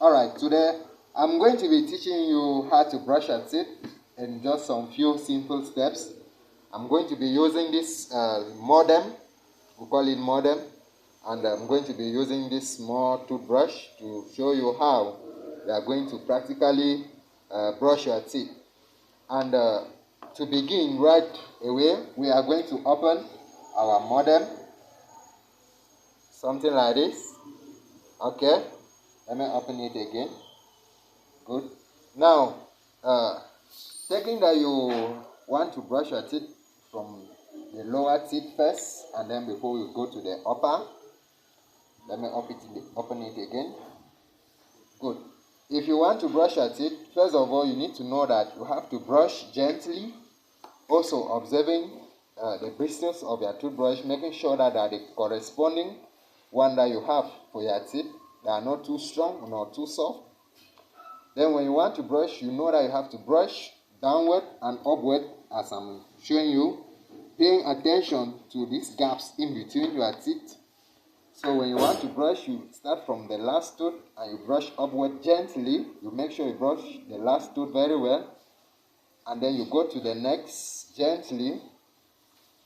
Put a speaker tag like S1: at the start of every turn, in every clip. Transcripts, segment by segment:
S1: Alright, today I'm going to be teaching you how to brush your teeth in just some few simple steps. I'm going to be using this modem, we call it modem, and I'm going to be using this small toothbrush to show you how you are going to practically brush your teeth. And to begin right away, we are going to open our modem, something like this. Okay, let me open it again. Good. Now, taking that you want to brush your teeth from the lower teeth first, and then before you go to the upper, let me open it again. Good. If you want to brush your teeth, first of all, you need to know that you have to brush gently, also observing the bristles of your toothbrush, making sure that they are the corresponding one that you have for your teeth. They are not too strong, not too soft. Then when you want to brush, you know that you have to brush downward and upward as I'm showing you, paying attention to these gaps in between your teeth. So when you want to brush, you start from the last tooth and you brush upward gently. You make sure you brush the last tooth very well. And then you go to the next gently.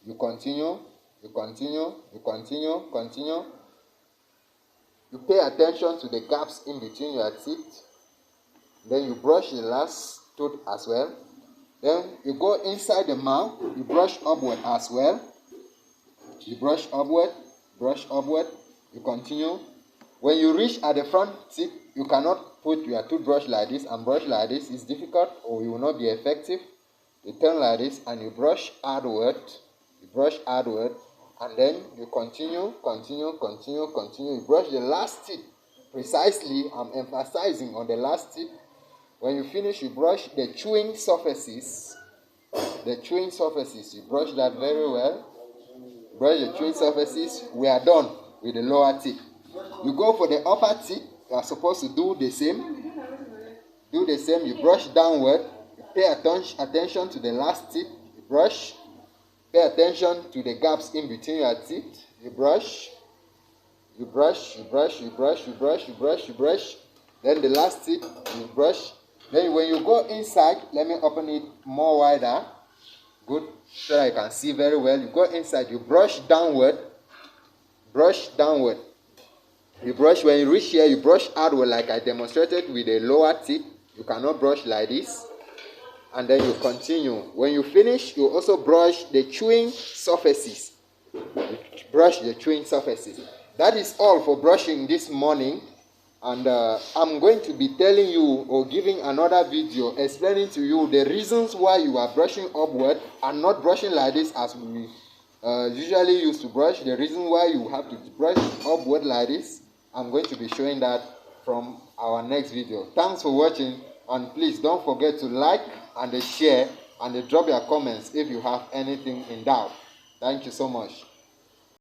S1: You continue, you continue, you continue, continue. You pay attention to the gaps in between your teeth. Then you brush the last tooth as well. Then you go inside the mouth. You brush upward as well. You brush upward, you continue. When you reach at the front tip, you cannot put your toothbrush like this and brush like this. It's difficult or you will not be effective. You turn like this and you brush outward. And then you continue. You brush the last tip precisely. I'm emphasizing on the last tip. When you finish, you brush the chewing surfaces. You brush that very well. Brush the chewing surfaces. We are done with the lower teeth. You go for the upper teeth. You are supposed to do the same. You brush downward. You pay attention to the last teeth. You brush. Pay attention to the gaps in between your teeth. You brush. Then the last teeth, you brush. Then when you go inside, let me open it more wider. Good, so that you can see very well. You go inside, you brush downward. You brush, when you reach here, you brush outward like I demonstrated with the lower teeth. You cannot brush like this. And then you continue. When you finish, you also brush the chewing surfaces. That is all for brushing this morning. And I'm going to be telling you or giving another video explaining to you the reasons why you are brushing upward and not brushing like this as we usually used to brush. The reason why you have to brush upward like this, I'm going to be showing that from our next video. Thanks for watching, and please don't forget to like and share and drop your comments if you have anything in doubt. Thank you so much.